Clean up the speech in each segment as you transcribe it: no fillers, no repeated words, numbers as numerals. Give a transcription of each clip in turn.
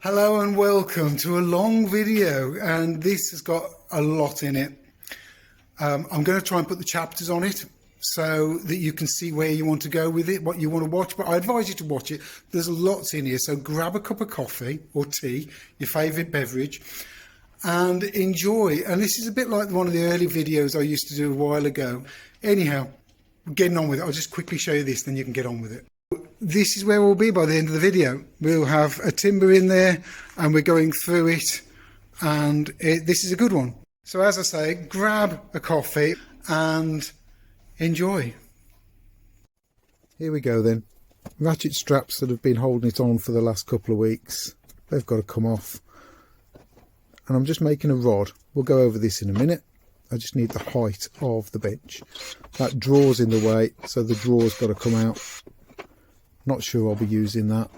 Hello and welcome to a long video, and this has got a lot in it. I'm going to try and put the chapters on it so that you can see where you want to go with it, what you want to watch, but I advise you to watch it. There's lots in here, so grab a cup of coffee or tea, your favourite beverage, and enjoy. And this is a bit like one of the early videos I used to do a while ago. Anyhow, getting on with it. I'll just quickly show you this, then you can get on with it. This is where we'll be by the end of the video. We'll have a timber in there and we're going through it, and this is a good one. So as I say, grab a coffee and enjoy. Here we go then. Ratchet straps that have been holding it on for the last couple of weeks, they've got to come off. And I'm just making a rod. We'll go over this in a minute. I just need the height of the bench. That draw's in the way, so the draw's got to come out. Not sure I'll be using that.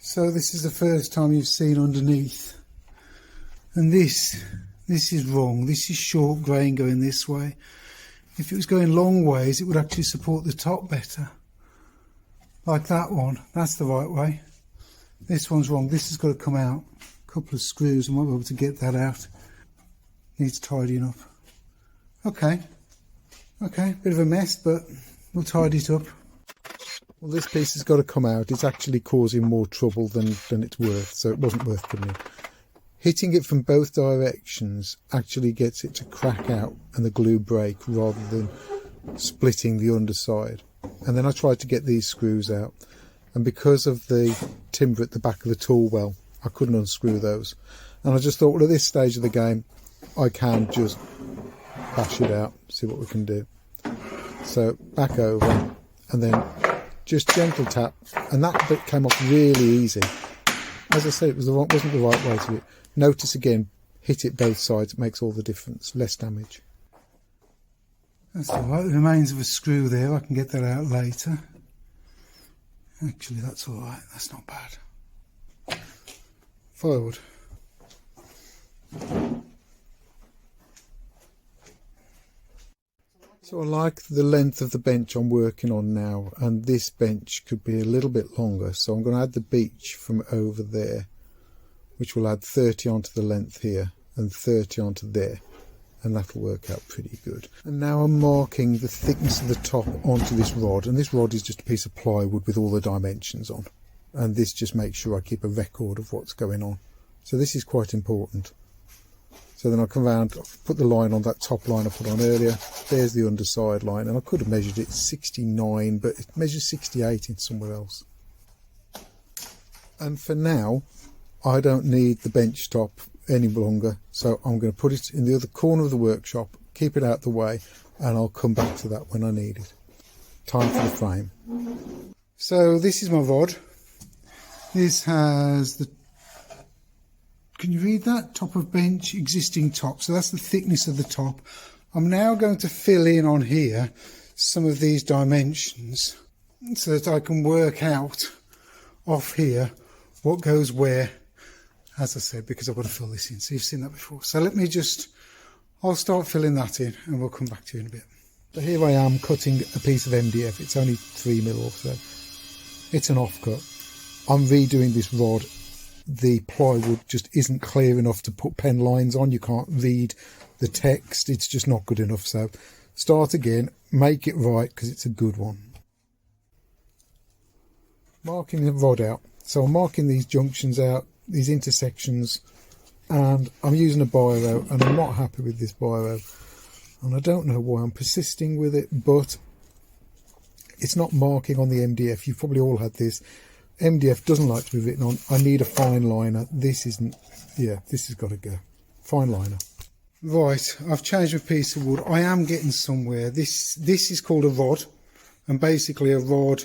So this is the first time you've seen underneath, and this is wrong. This is short grain going this way. If it was going long ways, it would actually support the top better, like that one. That's the right way. This one's wrong. This has got to come out. A couple of screws, I might be able to get that out. Needs tidying up. Okay, bit of a mess, but we'll tidy it up. Well, this piece has got to come out. It's actually causing more trouble than it's worth, so it wasn't worth putting in. Hitting it from both directions actually gets it to crack out and the glue break rather than splitting the underside. And then I tried to get these screws out, and because of the timber at the back of the tool well, I couldn't unscrew those. And I just thought, well, at this stage of the game, I can just bash it out, see what we can do. So back over, and then just gentle tap, and that bit came off really easy. As I said, it wasn't the right way to do it. Notice again, hit it both sides, it makes all the difference, less damage. That's alright, the remains of a screw there, I can get that out later. Actually, that's alright, that's not bad. Forward. So I like the length of the bench I'm working on now, and this bench could be a little bit longer, so I'm going to add the beech from over there, which will add 30 onto the length here and 30 onto there, and that'll work out pretty good. And now I'm marking the thickness of the top onto this rod, and this rod is just a piece of plywood with all the dimensions on, and this just makes sure I keep a record of what's going on. So this is quite important. So then I come round, put the line on, that top line I put on earlier. There's the underside line, and I could have measured it 69, but it measures 68 in somewhere else. And for now, I don't need the bench top any longer, so I'm going to put it in the other corner of the workshop, keep it out the way, and I'll come back to that when I need it. Time for the frame. So this is my rod. This has the, can you read that? Top of bench, existing top. So that's the thickness of the top. I'm now going to fill in on here some of these dimensions so that I can work out off here what goes where, as I said, because I've got to fill this in. So you've seen that before. So let me just, I'll start filling that in and we'll come back to you in a bit. So here I am cutting a piece of MDF. It's only 3mm or so. It's an offcut. I'm redoing this rod. The plywood just isn't clear enough to put pen lines on. You can't read the text. It's just not good enough. So start again, make it right, because it's a good one. Marking the rod out. So I'm marking these junctions out, these intersections, and I'm using a biro, and I'm not happy with this biro. And I don't know why I'm persisting with it, but it's not marking on the MDF. You've probably all had this. MDF doesn't like to be written on. I need a fine liner. This isn't, yeah, this has got to go. Fine liner. Right, I've changed my piece of wood. I am getting somewhere. This is called a rod, and basically a rod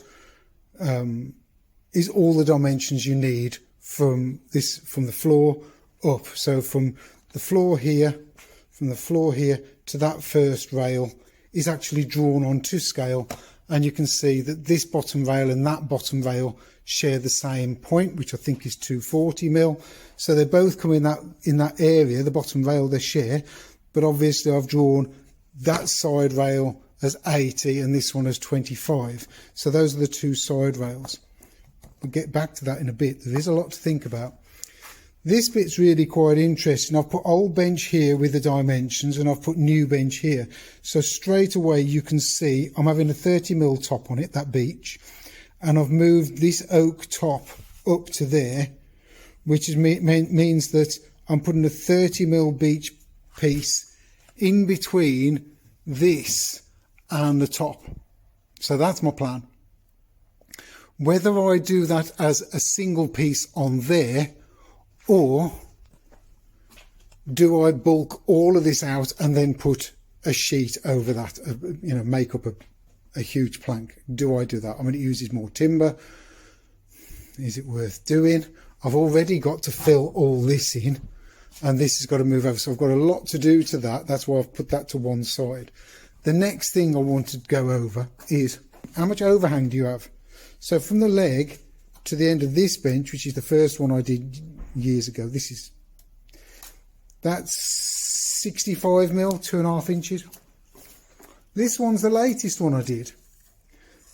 is all the dimensions you need from the floor up. So from the floor here to that first rail is actually drawn on to scale, and you can see that this bottom rail and that bottom rail share the same point, which I think is 240mm. So they both come in that area, the bottom rail they share, but obviously I've drawn that side rail as 80 and this one as 25. So those are the two side rails. We'll get back to that in a bit. There is a lot to think about. This bit's really quite interesting. I've put old bench here with the dimensions, and I've put new bench here. So straight away you can see I'm having a 30mm top on it, that beech, and I've moved this oak top up to there, which means that I'm putting a 30mm beech piece in between this and the top. So that's my plan. Whether I do that as a single piece on there, or do I bulk all of this out and then put a sheet over that, you know, make up a huge plank? Do I do that? I mean, it uses more timber. Is it worth doing? I've already got to fill all this in, and this has got to move over. So I've got a lot to do to that. That's why I've put that to one side. The next thing I want to go over is how much overhang do you have? So from the leg to the end of this bench, which is the first one I did years ago, that's 65mm, 2.5 inches. This one's the latest one I did.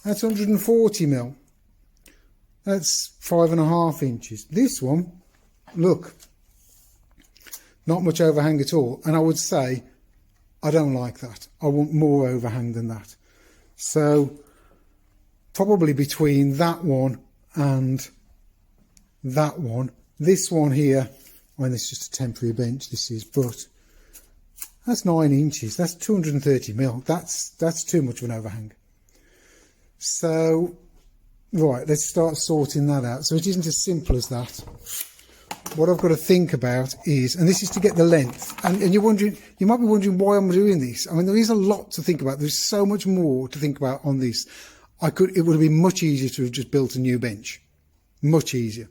That's 140mm. That's 5.5 inches. This one, look, not much overhang at all. And I would say I don't like that. I want more overhang than that. So probably between that one and that one. This one here, well, this is just a temporary bench, this is, but that's 9 inches. That's 230mm. That's too much of an overhang. So, right, let's start sorting that out. So it isn't as simple as that. What I've got to think about is, and this is to get the length, and you're wondering, you might be wondering why I'm doing this. I mean, there is a lot to think about. There's so much more to think about on this. It would have been much easier to have just built a new bench. Much easier.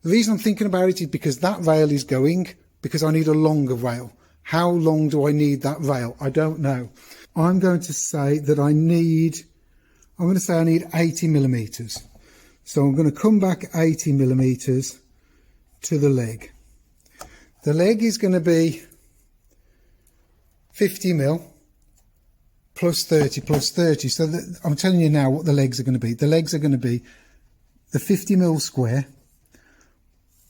The reason I'm thinking about it is because that rail is going, because I need a longer rail. How long do I need that rail? I don't know. I'm going to say that I need 80mm. So I'm going to come back 80mm to the leg. The leg is going to be 50mm plus 30 plus 30. So I'm telling you now what the legs are going to be. The legs are going to be the 50mm square,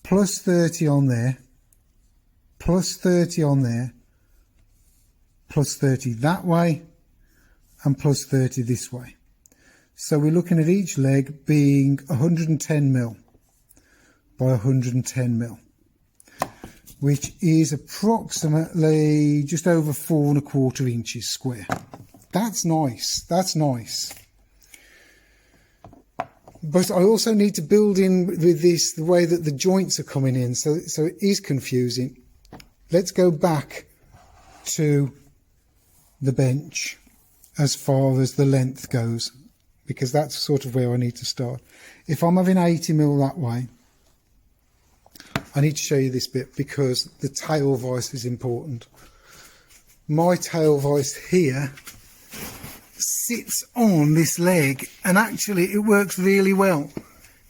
plus 30 on there, plus 30 on there, plus 30 that way, and plus 30 this way. So we're looking at each leg being 110mm by 110mm, which is approximately just over 4.25 inches square. That's nice. That's nice. But I also need to build in with this the way that the joints are coming in, so it is confusing. Let's go back to the bench as far as the length goes, because that's sort of where I need to start. If I'm having 80mm that way, I need to show you this bit because the tail vise is important. My tail vise here sits on this leg, and actually it works really well.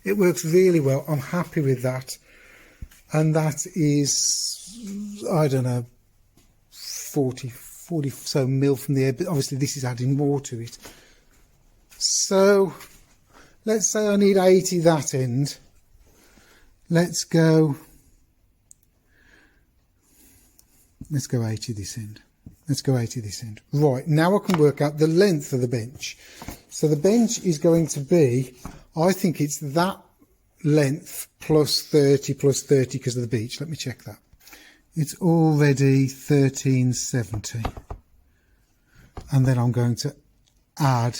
It works really well. I'm happy with that. And that is, I don't know, 40 so mil from the air, but obviously this is adding more to it. So let's say I need 80 that end. Let's go 80 this end. Let's go 80 this end. Right, now I can work out the length of the bench. So the bench is going to be, I think it's that length plus 30 because of the beech. Let me check that. It's already 1370. And then I'm going to add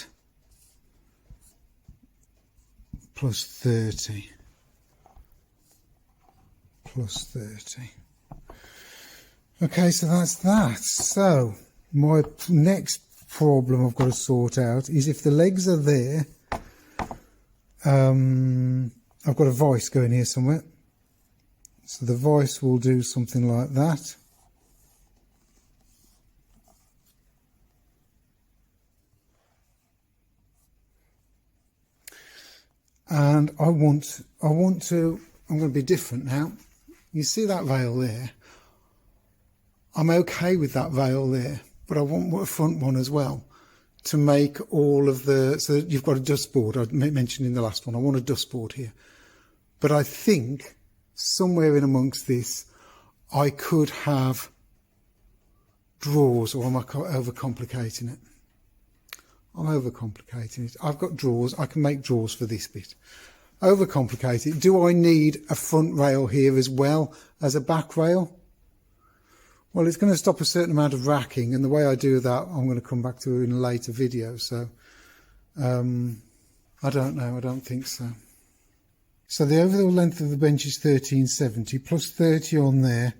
plus 30. Plus 30. Okay, so that's that. So my next problem I've got to sort out is if the legs are there, I've got a vise going here somewhere. So the vise will do something like that. And I'm going to be different now. You see that rail there? I'm okay with that rail there, but I want a front one as well. to make all of the, so you've got a dustboard. I mentioned in the last one, I want a dustboard here. But I think somewhere in amongst this, I could have drawers, or am I overcomplicating it? I'm overcomplicating it. I've got drawers. I can make drawers for this bit. Overcomplicate it. Do I need a front rail here as well as a back rail? Well, it's going to stop a certain amount of racking, and the way I do that, I'm going to come back to in a later video. So, I don't know. I don't think so. So the overall length of the bench is 1370, plus 30 on there,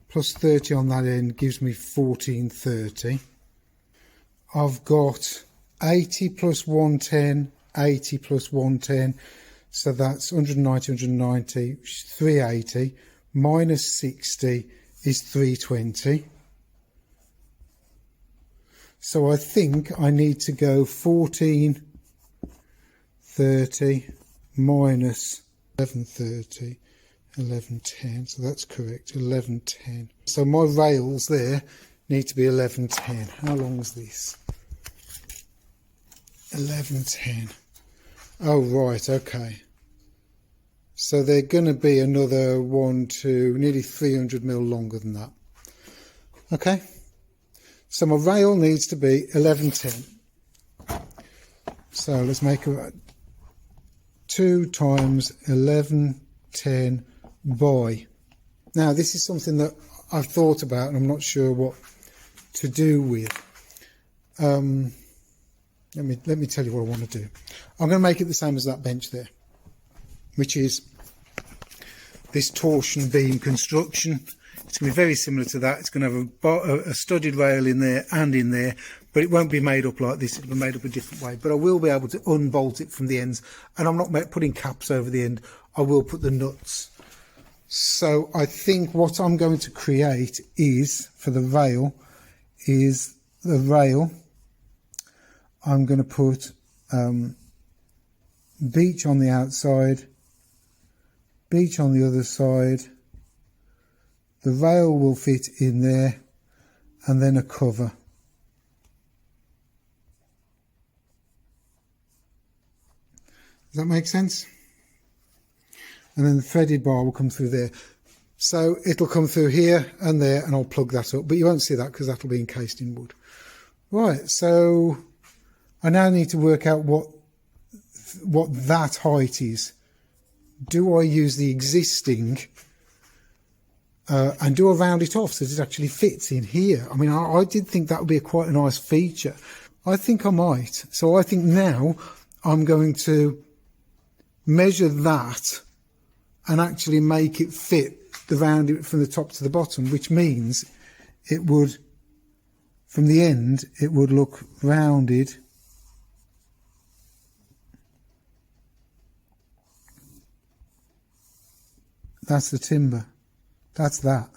plus 30 on that end gives me 1430. I've got 80 plus 110, 80 plus 110, so that's 190, 190, 380, minus 60 is 320. So I think I need to go 1430 minus 1130, 1110, so that's correct, 1110. So my rails there need to be 1110. How long is this? 1110. Oh, right, okay. So they're going to be another nearly 300 mil longer than that. Okay, so my rail needs to be 1110. So let's make a 2 times 1110 by. Now this is something that I've thought about and I'm not sure what to do with. Let me tell you what I want to do. I'm going to make it the same as that bench there, which is this torsion beam construction. It's going to be very similar to that. It's going to have a studded rail in there and in there, but it won't be made up like this. It'll be made up a different way, but I will be able to unbolt it from the ends, and I'm not putting caps over the end. I will put the nuts. So I think what I'm going to create is, for the rail, I'm going to put beech on the outside, beech on the other side, the rail will fit in there, and then a cover. Does that make sense? And then the threaded bar will come through there. So it'll come through here and there, and I'll plug that up, but you won't see that because that'll be encased in wood. Right, so I now need to work out what that height is. Do I use the existing and do I round it off so that it actually fits in here? I mean, I did think that would be quite a nice feature. I think I might. So I think now I'm going to measure that and actually make it fit the round from the top to the bottom, which means it would, from the end, it would look rounded. That's the timber. That's that.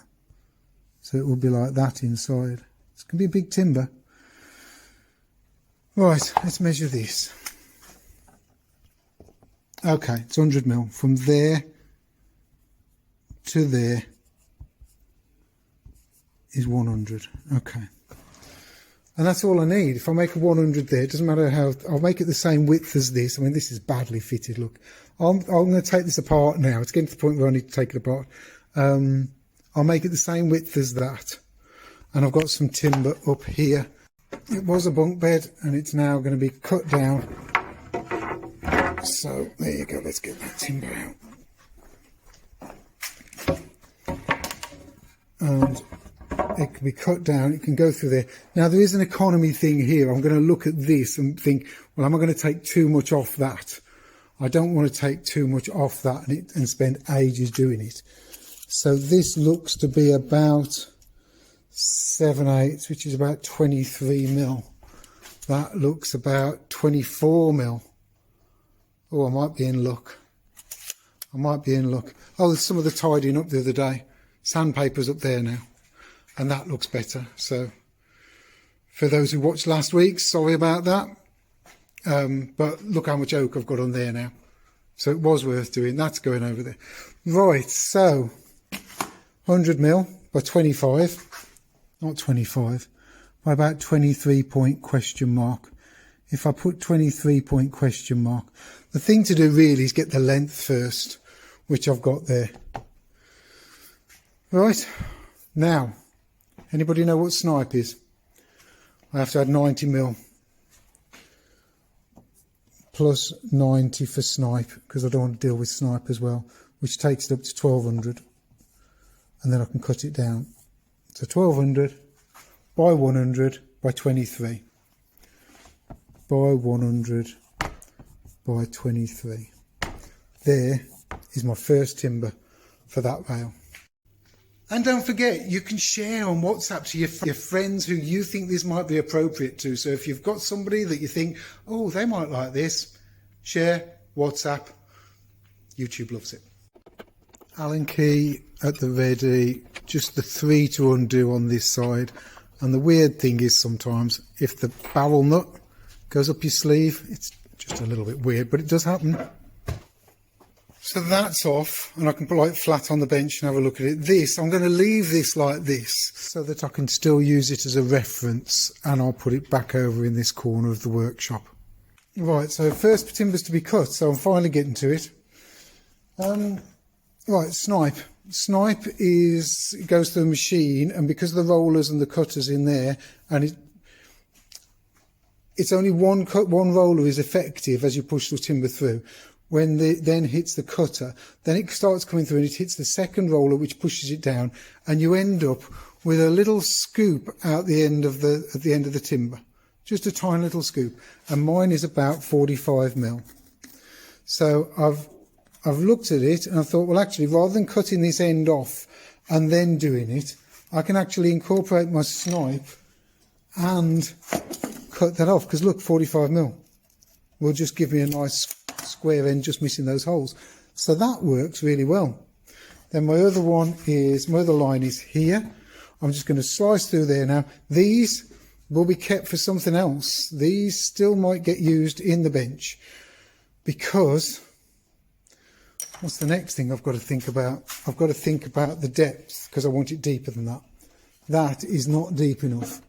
So it will be like that inside. It's going to be a big timber. Right, let's measure this. Okay, it's 100 mil. From there to there is 100. Okay. And that's all I need. If I make a 100 there, it doesn't matter how, I'll make it the same width as this. I mean, this is badly fitted, look. I'm going to take this apart now. It's getting to the point where I need to take it apart. I'll make it the same width as that. And I've got some timber up here. It was a bunk bed and it's now going to be cut down. So there you go, let's get that timber out. And it can be cut down, it can go through there. Now there is an economy thing here. I'm going to look at this and think, well, am I going to take too much off that? I don't want to take too much off that and spend ages doing it. So this looks to be about 7/8, which is about 23 mil. That looks about 24 mil. Oh, I might be in luck. I might be in luck. Oh, there's some of the tidying up the other day. Sandpaper's up there now. And that looks better. So for those who watched last week, sorry about that. But look how much oak I've got on there now. So it was worth doing. That's going over there. Right, so 100 mil by 25. Not 25. By about 23 point question mark. if I put 23 point question mark. The thing to do really is get the length first, which I've got there. Right, now, anybody know what snipe is? I have to add 90mm plus 90 for snipe, because I don't want to deal with snipe as well, which takes it up to 1200, and then I can cut it down. So 1200 by 100 by 23 by 100 by 23. There is my first timber for that rail. And don't forget, you can share on WhatsApp to your friends who you think this might be appropriate to. So if you've got somebody that you think, oh, they might like this, share, WhatsApp. YouTube loves it. Allen key at the ready, just the 3 to undo on this side. And the weird thing is sometimes if the barrel nut goes up your sleeve, it's just a little bit weird, but it does happen. So that's off, and I can put it flat on the bench and have a look at it. This, I'm going to leave this like this so that I can still use it as a reference, and I'll put it back over in this corner of the workshop. Right, so first timbers to be cut, so I'm finally getting to it. Right, snipe. Snipe goes through a machine, and because of the rollers and the cutters in there, and it's only one roller is effective as you push the timber through. When it then hits the cutter, then it starts coming through and it hits the second roller, which pushes it down, and you end up with a little scoop at the end of the timber, just a tiny little scoop. And mine is about 45mm. So I've looked at it and I thought, well, actually, rather than cutting this end off and then doing it, I can actually incorporate my snipe and cut that off, because look, 45mm will just give me a nice square end, just missing those holes. So that works really well. Then my other line is here. I'm just going to slice through there now. These will be kept for something else. These still might get used in the bench, because what's the next thing I've got to think about? I've got to think about the depth, because I want it deeper than that. That is not deep enough.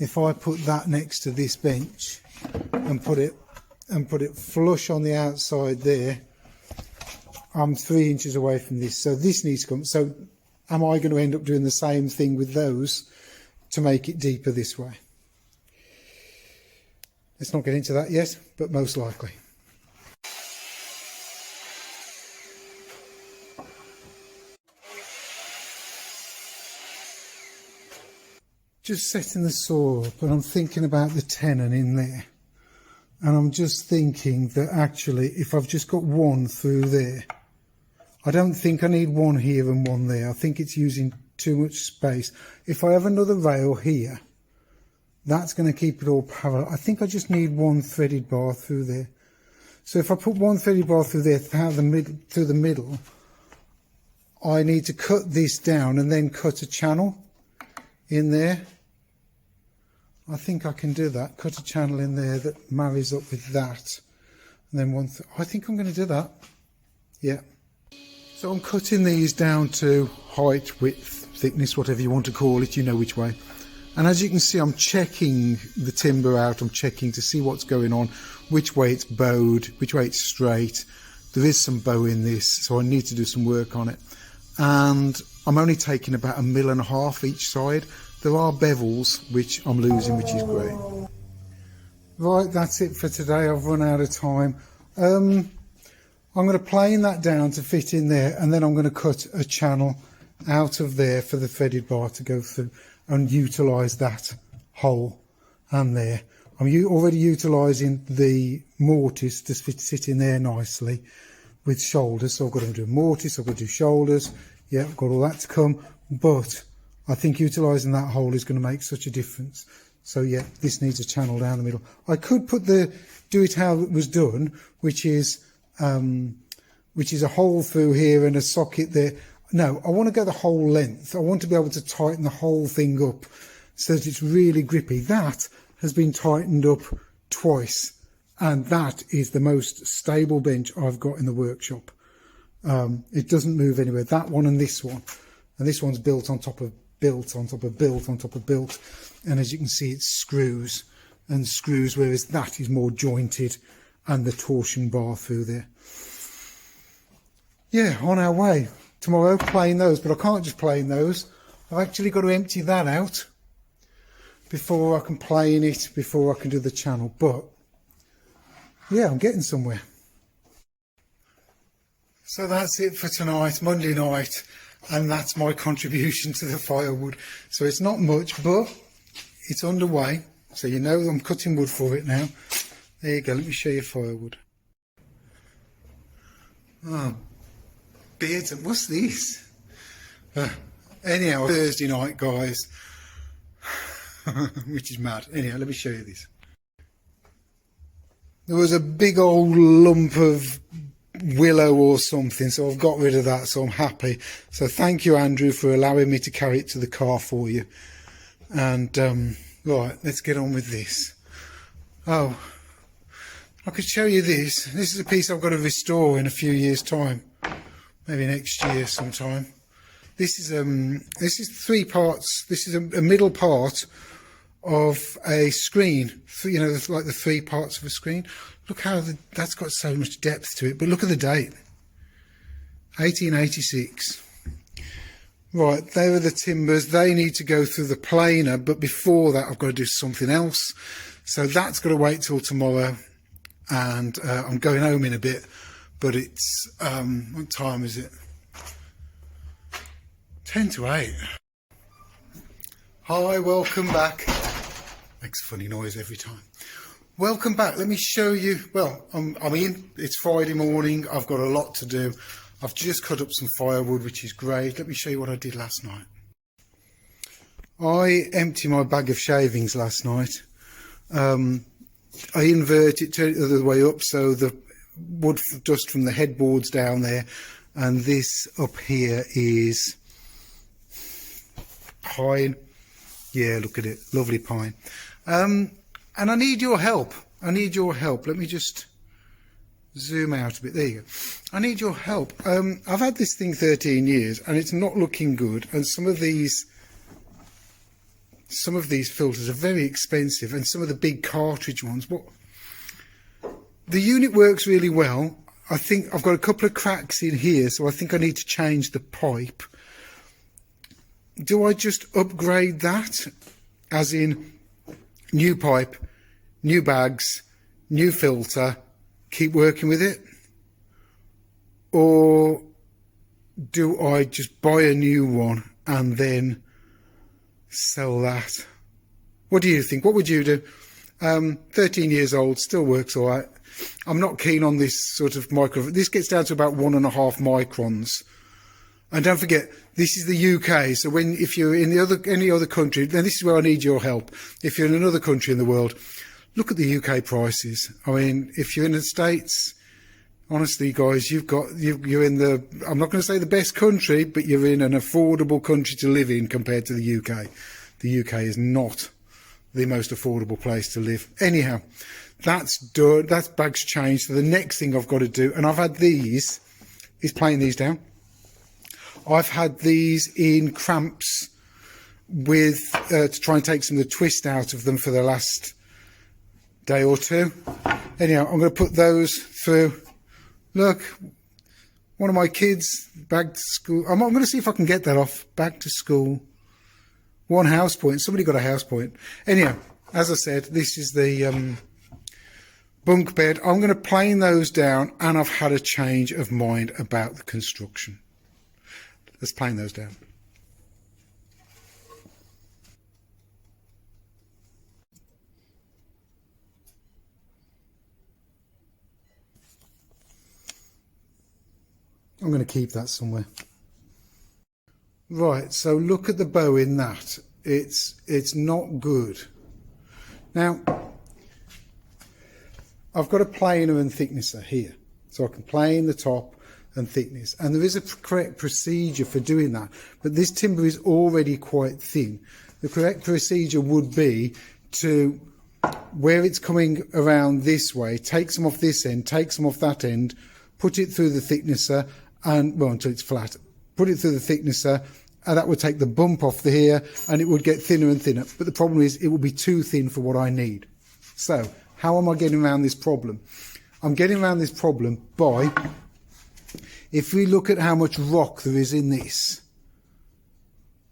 If I put that next to this bench and put it flush on the outside there, I'm 3 inches away from this, so this needs to come. So am I going to end up doing the same thing with those to make it deeper this way? Let's not get into that yet, but most likely. Just setting the saw up, and I'm thinking about the tenon in there. And I'm just thinking that actually, if I've just got one through there, I don't think I need one here and one there. I think it's using too much space. If I have another rail here, that's going to keep it all parallel. I think I just need one threaded bar through there. So if I put one threaded bar through there through the middle, I need to cut this down and then cut a channel in there. I think I can do that. Cut a channel in there that marries up with that. And then I think I'm going to do that. Yeah. So I'm cutting these down to height, width, thickness, whatever you want to call it, you know which way. And as you can see, I'm checking the timber out. I'm checking to see what's going on, which way it's bowed, which way it's straight. There is some bow in this, so I need to do some work on it. And I'm only taking about 1.5 mm each side. There are bevels which I'm losing, which is great. Right, that's it for today. I've run out of time. I'm going to plane that down to fit in there, and then I'm going to cut a channel out of there for the threaded bar to go through and utilise that hole and there. I'm already utilising the mortise to sit in there nicely with shoulders. So I've got to do mortise, I've got to do shoulders. Yeah, I've got all that to come, but I think utilising that hole is going to make such a difference. So yeah, this needs a channel down the middle. I could do it how it was done, which is a hole through here and a socket there. No, I want to go the whole length. I want to be able to tighten the whole thing up so that it's really grippy. That has been tightened up twice, and that is the most stable bench I've got in the workshop. It doesn't move anywhere. That one and this one's built on top of built on top of built on top of built, and as you can see, it's screws and screws, whereas that is more jointed and the torsion bar through there. Yeah, on our way. Tomorrow, plane those, but I can't just plane those. I've actually got to empty that out before I can plane it, before I can do the channel. But yeah, I'm getting somewhere. So that's it for tonight, Monday night, and that's my contribution to the firewood. So it's not much, but it's underway. So you know I'm cutting wood for it now. There you go, let me show you firewood. Oh, beards, what's this? Anyhow, Thursday night, guys, which is mad. Anyhow, let me show you this. There was a big old lump of willow or something, so I've got rid of that, so I'm happy. So thank you, Andrew, for allowing me to carry it to the car for you. And right, let's get on with this. Oh, I could show you this. This is a piece I've got to restore in a few years' time, maybe next year sometime. This is 3 parts. This is a middle part of a screen. You know, like the 3 parts of a screen. Look how that's got so much depth to it. But look at the date, 1886. Right, there are the timbers. They need to go through the planer, but before that, I've got to do something else. So that's got to wait till tomorrow. And I'm going home in a bit, but it's what time is it? 10 to 8. Hi, welcome back. Makes a funny noise every time. Welcome back. Let me show you. Well, I mean, it's Friday morning. I've got a lot to do. I've just cut up some firewood, which is great. Let me show you what I did last night. I emptied my bag of shavings last night. I invert it, turn it the other way up, so the wood dust from the headboards down there, and this up here is pine. Yeah, look at it, lovely pine. And I need your help. I need your help. Let me just zoom out a bit. There you go. I need your help. I've had this thing 13 years, and it's not looking good. And some of these filters are very expensive, and some of the big cartridge ones. But the unit works really well. I think I've got a couple of cracks in here, so I think I need to change the pipe. Do I just upgrade that, as in new pipe, new bags, new filter, keep working with it? Or do I just buy a new one and then sell that? What do you think? What would you do? 13 years old, still works all right. I'm not keen on this sort of micro. This gets down to about 1.5 microns. And don't forget, this is the UK. So if you're in any other country, then this is where I need your help. If you're in another country in the world, look at the UK prices. I mean, if you're in the States, honestly, guys, you're in the, I'm not going to say the best country, but you're in an affordable country to live in compared to the UK. The UK is not the most affordable place to live. Anyhow, that's done. That bag's changed. So the next thing I've got to do, and I've had these, is plane these down. I've had these in cramps with to try and take some of the twist out of them for the last day or two. Anyhow, I'm going to put those through. Look, one of my kids back to school. I'm going to see if I can get that off. Back to school. One house point. Somebody got a house point. Anyhow, as I said, this is the bunk bed. I'm going to plane those down, and I've had a change of mind about the construction. Let's plane those down. I'm going to keep that somewhere. Right, so look at the bow in that. It's not good. Now, I've got a planer and thicknesser here. So I can plane the top and thickness. And there is a correct procedure for doing that. But this timber is already quite thin. The correct procedure would be to, where it's coming around this way, take some off this end, take some off that end, put it through the thicknesser, and, well, until it's flat, put it through the thicknesser, and that would take the bump off the here, and it would get thinner and thinner. But the problem is it will be too thin for what I need. So how am I getting around this problem? I'm getting around this problem by, if we look at how much rock there is in this,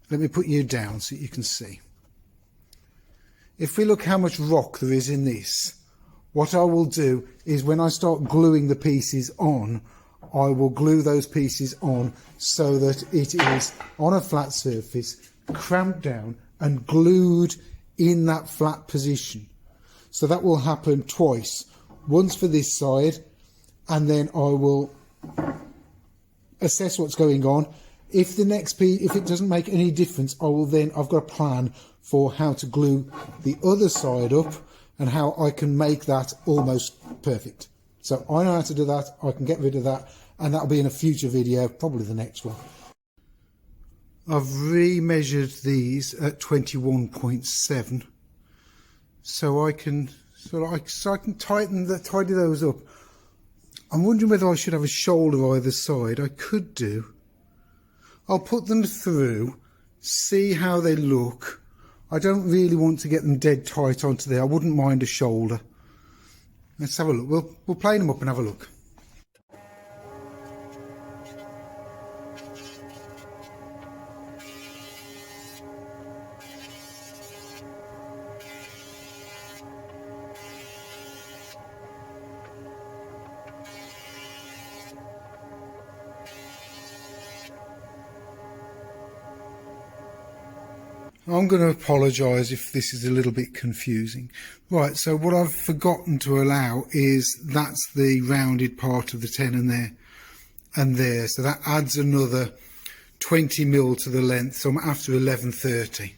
let me put you down so you can see. If we look how much rock there is in this, what I will do is when I start gluing the pieces on, I will glue those pieces on so that it is on a flat surface, clamped down and glued in that flat position. So that will happen twice, once for this side, and then I will assess what's going on. If the next piece, if it doesn't make any difference, I will then, I've got a plan for how to glue the other side up and how I can make that almost perfect. So I know how to do that, I can get rid of that, and that'll be in a future video, probably the next one. I've re-measured these at 21.7, so I can tidy those up. I'm wondering whether I should have a shoulder either side. I could do. I'll put them through, see how they look. I don't really want to get them dead tight onto there. I wouldn't mind a shoulder. Let's have a look. We'll plane them up and have a look. I'm going to apologise if this is a little bit confusing. Right, so what I've forgotten to allow is that's the rounded part of the tenon there and there. So that adds another 20mm to the length, so I'm after 1130.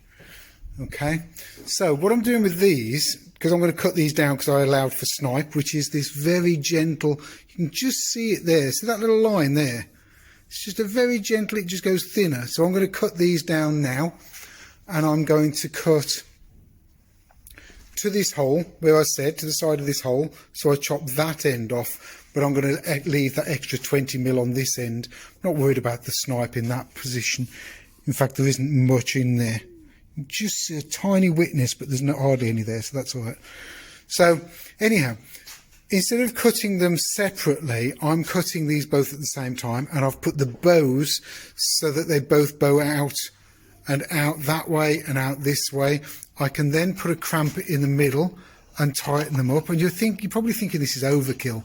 Okay, so what I'm doing with these, because I'm going to cut these down because I allowed for snipe, which is this very gentle, you can just see it there, see that little line there? It's just a very gentle, it just goes thinner. So I'm going to cut these down now. And I'm going to cut to this hole, where I said, to the side of this hole. So I chop that end off, but I'm going to leave that extra 20mm on this end. I'm not worried about the snipe in that position. In fact, there isn't much in there. Just a tiny witness, but there's not hardly any there, so that's all right. So anyhow, instead of cutting them separately, I'm cutting these both at the same time, and I've put the bows so that they both bow out and out that way and out this way. I can then put a cramp in the middle and tighten them up. And you're probably thinking this is overkill.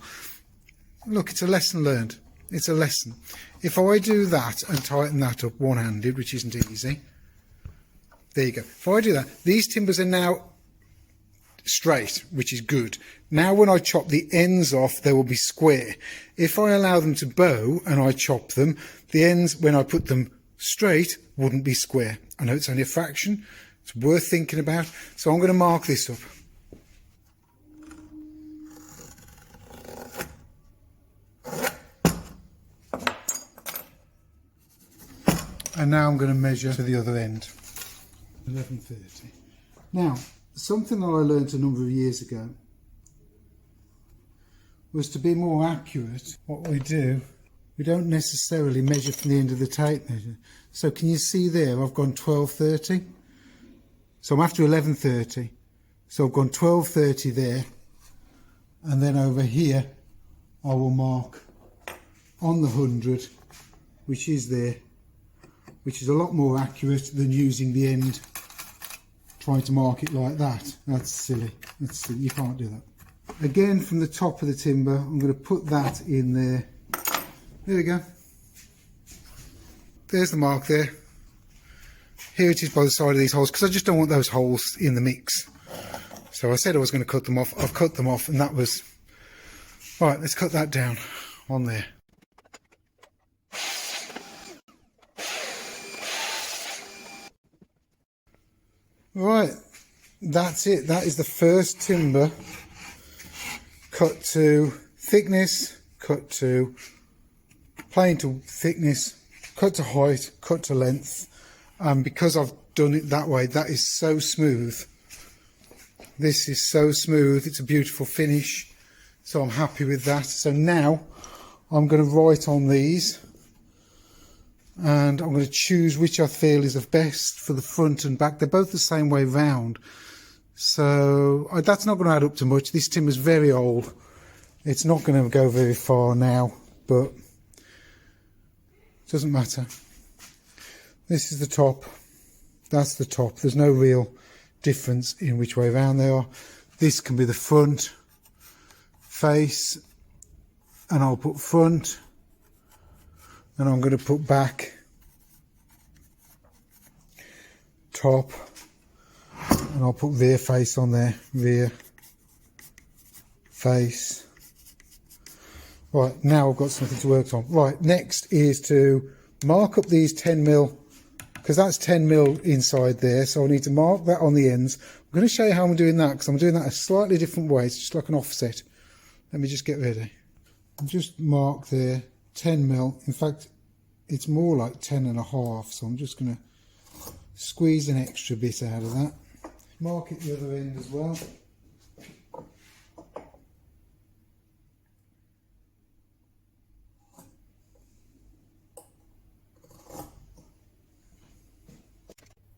Look, it's a lesson learned. It's a lesson. If I do that and tighten that up one-handed, which isn't easy, there you go. If I do that, these timbers are now straight, which is good. Now when I chop the ends off, they will be square. If I allow them to bow and I chop them, the ends, when I put them straight, wouldn't be square. I know it's only a fraction, it's worth thinking about, so I'm going to mark this up. And now I'm going to measure to the other end. 1130. Now, something that I learned a number of years ago was to be more accurate. What we do, we don't necessarily measure from the end of the tape measure. So can you see there, I've gone 1230. So I'm after 1130. So I've gone 1230 there. And then over here, I will mark on the 100, which is there, which is a lot more accurate than using the end, trying to mark it like that. That's silly. That's silly. You can't do that. Again, from the top of the timber, I'm going to put that in there. There we go. There's the mark there. Here it is by the side of these holes, because I just don't want those holes in the mix. So I said I was going to cut them off. I've cut them off, and that was... Right, let's cut that down on there. Right, that's it. That is the first timber cut to thickness, cut to plane to thickness, cut to height, cut to length. Because I've done it that way, that is so smooth. This is so smooth. It's a beautiful finish. So I'm happy with that. So now I'm going to write on these, and I'm going to choose which I feel is the best for the front and back. They're both the same way round. So that's not going to add up to much. This timber's very old. It's not going to go very far now, but it doesn't matter. This is the top. That's the top. There's no real difference in which way around they are. This can be the front face, and I'll put front, and I'm going to put back, top, and I'll put rear face on there, rear face. Right, now I've got something to work on. Right, next is to mark up these 10mm, because that's 10mm inside there, so I need to mark that on the ends. I'm going to show you how I'm doing that, because I'm doing that a slightly different way. It's just like an offset. Let me just get ready. Just mark there, 10mm. In fact, it's more like 10.5, so I'm just going to squeeze an extra bit out of that. Mark it the other end as well.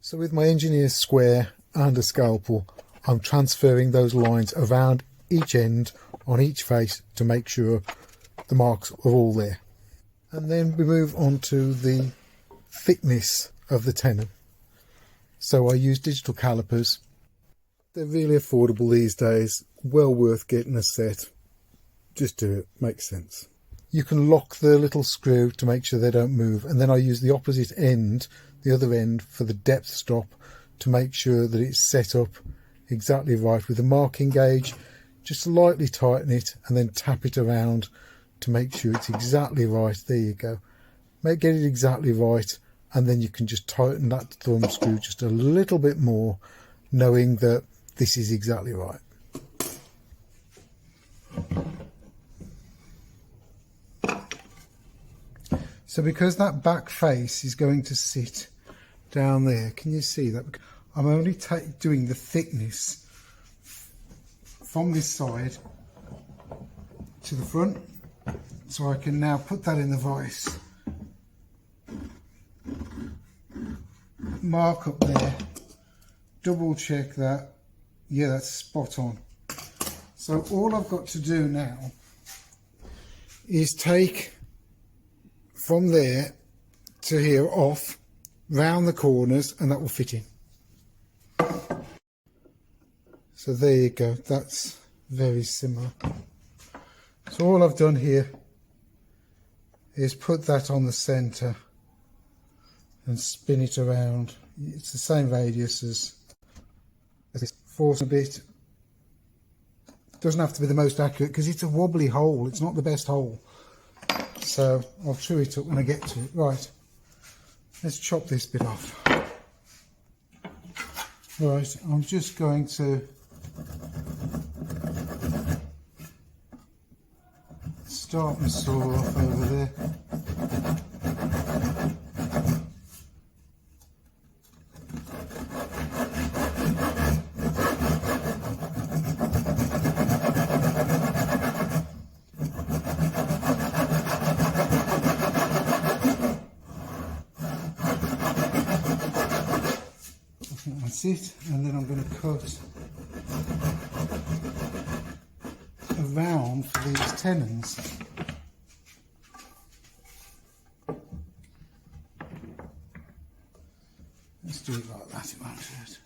So with my engineer's square and a scalpel, I'm transferring those lines around each end on each face to make sure the marks are all there. And then we move on to the thickness of the tenon. So I use digital calipers. They're really affordable these days, well worth getting a set. Just do it, makes sense. You can lock the little screw to make sure they don't move, and then I use the opposite end, the other end, for the depth stop to make sure that it's set up exactly right with the marking gauge. Just lightly tighten it and then tap it around to make sure it's exactly right. There you go. Get it exactly right, and then you can just tighten that thumb screw just a little bit more, knowing that this is exactly right. So because that back face is going to sit down there, can you see that? I'm only doing the thickness from this side to the front, so I can now put that in the vise, mark up there, double check that, yeah, that's spot on. So all I've got to do now is take from there to here off, round the corners, and that will fit in. So there you go, that's very similar. So all I've done here is put that on the centre and spin it around. It's the same radius as this. Force a bit. Doesn't have to be the most accurate because it's a wobbly hole, it's not the best hole. So I'll chew it up when I get to it. Right, let's chop this bit off. Right, I'm just going to start my saw off over there. That's it, and then I'm going to cut around for these tenons. Let's do it like that, it won't hurt.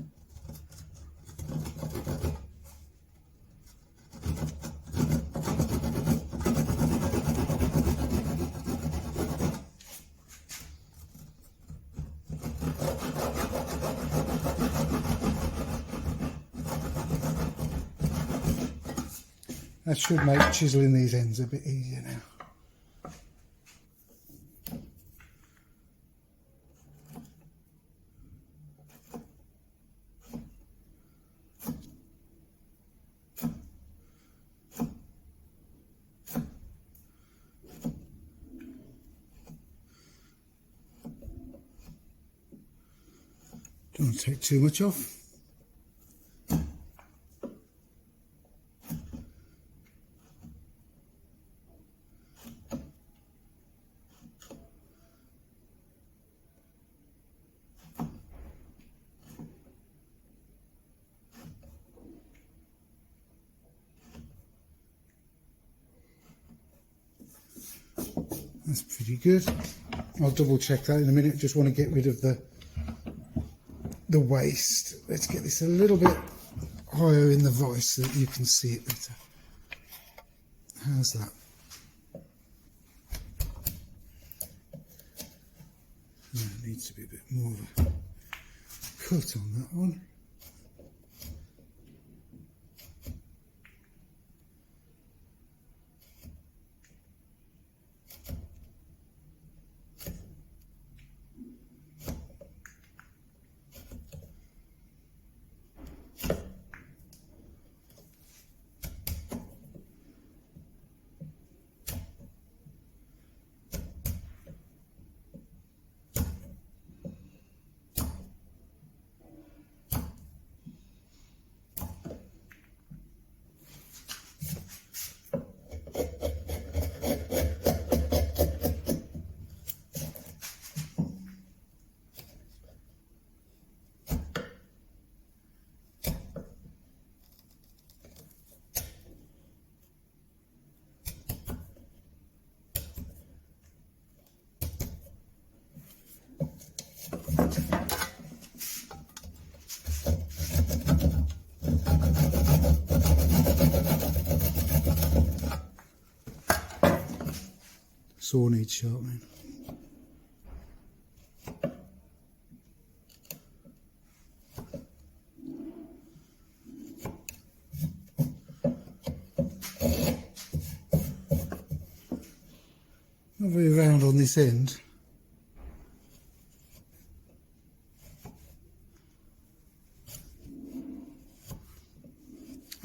That should make chiseling these ends a bit easier now. Don't take too much off. That's pretty good. I'll double check that in a minute. Just want to get rid of the waste. Let's get this a little bit higher in the vice so that you can see it better. How's that? There needs to be a bit more of a cut on that one. Saw needs sharpening. Not very round on this end.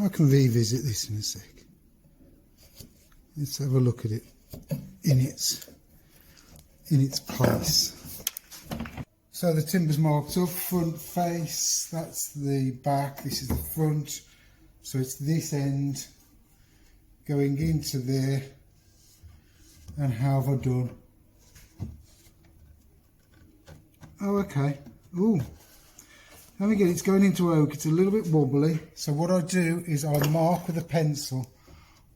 I can revisit this in a sec. Let's have a look at it in its place. So the timber's marked up, front face, that's the back, this is the front. So it's this end going into there. And how have I done? Oh, okay. Ooh. And again, it's going into oak, it's a little bit wobbly. So what I do is I mark with a pencil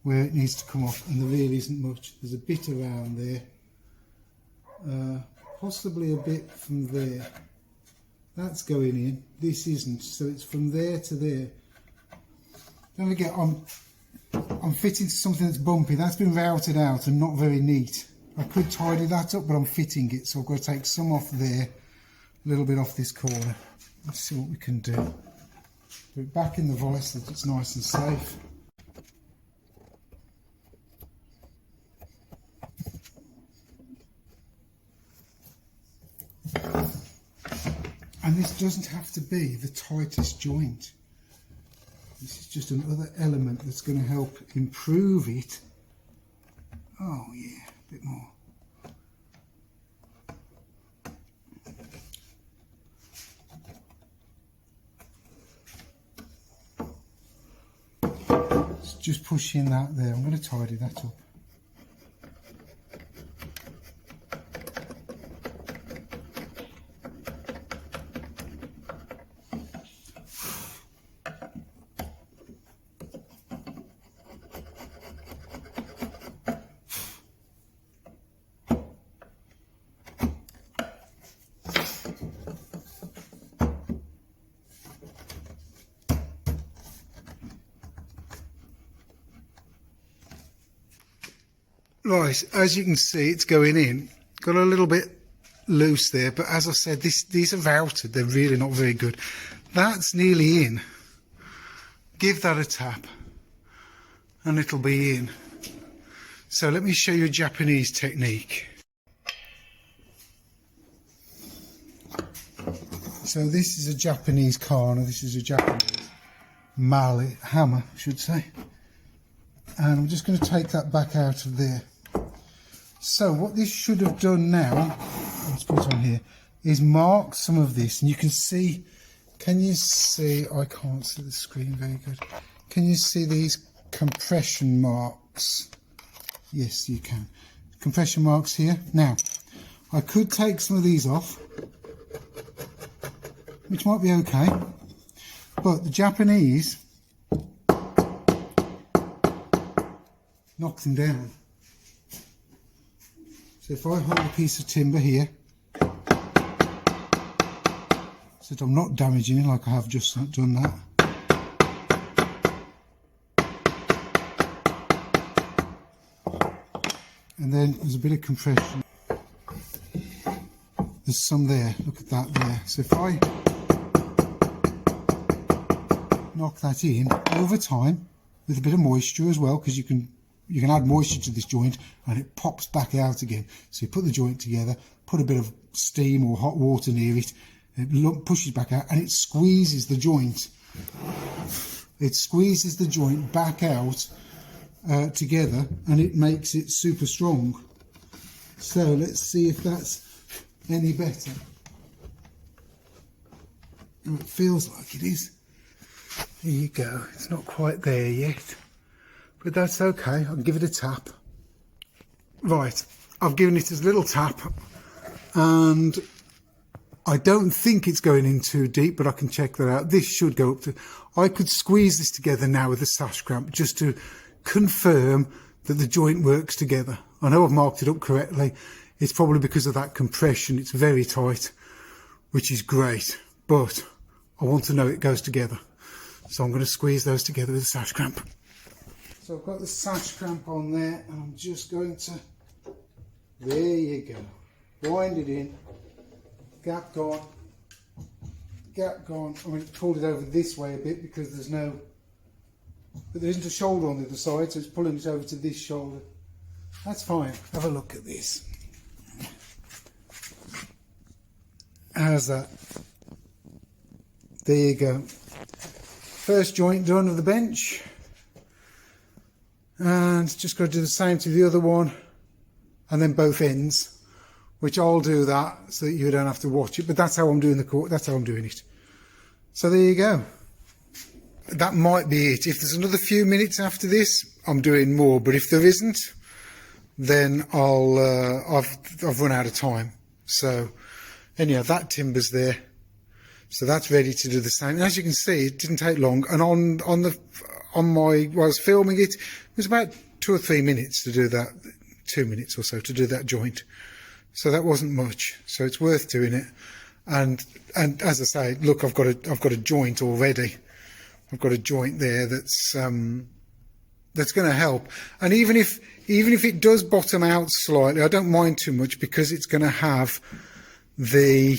where it needs to come off, and there really isn't much. There's a bit around there, possibly a bit from there. That's going in, this isn't, so it's from there to there. Don't forget, I'm fitting to something that's bumpy. That's been routed out and not very neat. I could tidy that up, but I'm fitting it, so I've got to take some off there, a little bit off this corner. Let's see what we can do. Put it back in the vise so that it's nice and safe. And this doesn't have to be the tightest joint. This is just another element that's going to help improve it. Oh yeah, a bit more. Just pushing that there. I'm going to tidy that up. Right, as you can see, it's going in. Got a little bit loose there, but as I said, these are routed. They're really not very good. That's nearly in. Give that a tap, and it'll be in. So let me show you a Japanese technique. So this is a Japanese kana. This is a Japanese mallet, hammer, I should say. And I'm just going to take that back out of there. So what this should have done now, let's put it on here, is mark some of this. And you can see, can you see, I can't see the screen very good. Can you see these compression marks? Yes, you can. Compression marks here. Now, I could take some of these off, which might be okay. But the Japanese knock them down. So if I hold a piece of timber here, so that I'm not damaging it like I have just done that. And then there's a bit of compression. There's some there, look at that there. So if I knock that in over time with a bit of moisture as well, because you can add moisture to this joint and it pops back out again. So you put the joint together, put a bit of steam or hot water near it, it pushes back out and it squeezes the joint. It squeezes the joint back out together and it makes it super strong. So let's see if that's any better. Oh, it feels like it is. There you go. It's not quite there yet, but that's okay. I can give it a tap. Right, I've given it a little tap and I don't think it's going in too deep, but I can check that out. This should go up to... I could squeeze this together now with a sash clamp just to confirm that the joint works together. I know I've marked it up correctly. It's probably because of that compression. It's very tight, which is great, but I want to know it goes together. So I'm going to squeeze those together with a sash clamp. So I've got the sash clamp on there and I'm just going to... There you go. Wind it in. Gap gone. Gap gone. I mean, pulled it over this way a bit because there's no... But there isn't a shoulder on the other side, so it's pulling it over to this shoulder. That's fine. Have a look at this. How's that? There you go. First joint done of the bench. And just got to do the same to the other one. And then both ends. Which I'll do that so that you don't have to watch it. But that's how I'm doing that's how I'm doing it. So there you go. That might be it. If there's another few minutes after this, I'm doing more. But if there isn't, then I've run out of time. So anyhow, that timber's there. So that's ready to do the same. And as you can see, it didn't take long. And while I was filming it, it was about 2 or 3 minutes to do that, 2 minutes or so to do that joint. So that wasn't much. So it's worth doing it. And as I say, look, I've got a joint already. I've got a joint there that's going to help. And even if it does bottom out slightly, I don't mind too much because it's going to have the...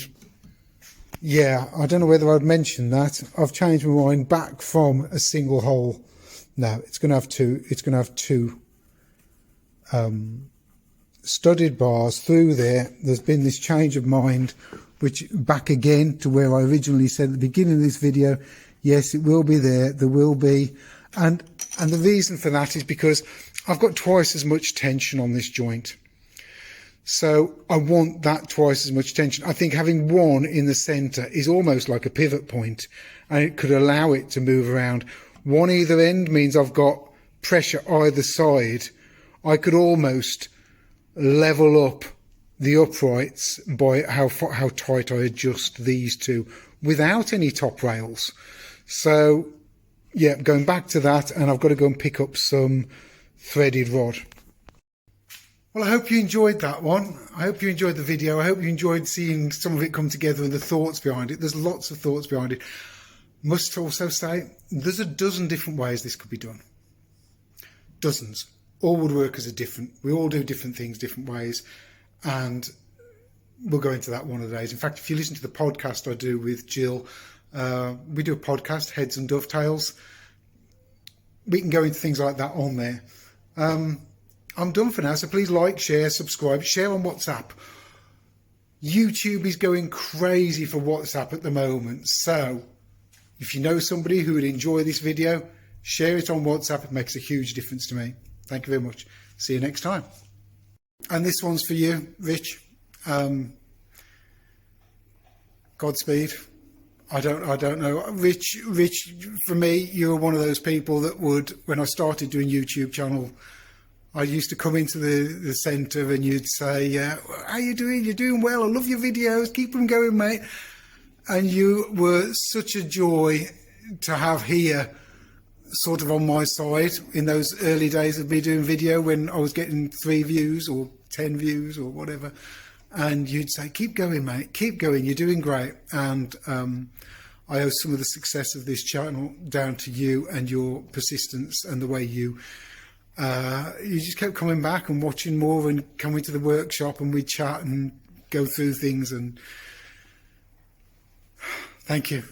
Yeah, I don't know whether I'd mentioned that. I've changed my mind back from a single hole. No, it's going to have two. It's going to have two studded bars through there. There's been this change of mind, which back again to where I originally said at the beginning of this video. Yes, it will be there. There will be, and the reason for that is because I've got twice as much tension on this joint. So I want that twice as much tension. I think having one in the centre is almost like a pivot point, and it could allow it to move around. One either end means I've got pressure either side. I could almost level up the uprights by how tight I adjust these two without any top rails. So yeah, going back to that, and I've got to go and pick up some threaded rod. Well, I hope you enjoyed that one. I hope you enjoyed the video. I hope you enjoyed seeing some of it come together and the thoughts behind it. There's lots of thoughts behind it. Must also say, there's a dozen different ways this could be done. Dozens. All woodworkers are different. We all do different things, different ways. And we'll go into that one of the days. In fact, if you listen to the podcast I do with Jill, we do a podcast, Heads and Dovetails. We can go into things like that on there. I'm done for now, so please like, share, subscribe, share on WhatsApp. YouTube is going crazy for WhatsApp at the moment, so if you know somebody who would enjoy this video, share it on WhatsApp. It makes a huge difference to me. Thank you very much. See you next time. And this one's for you, Rich. Godspeed. I don't know. Rich, for me, you're one of those people that would, when I started doing YouTube channel, I used to come into the centre and you'd say, how you doing? You're doing well. I love your videos. Keep them going, mate. And you were such a joy to have here, sort of on my side in those early days of me doing video when I was getting 3 views or 10 views or whatever, and you'd say, keep going, mate, keep going, you're doing great. And I owe some of the success of this channel down to you and your persistence and the way you just kept coming back and watching more and coming to the workshop, and we'd chat and go through things. And thank you.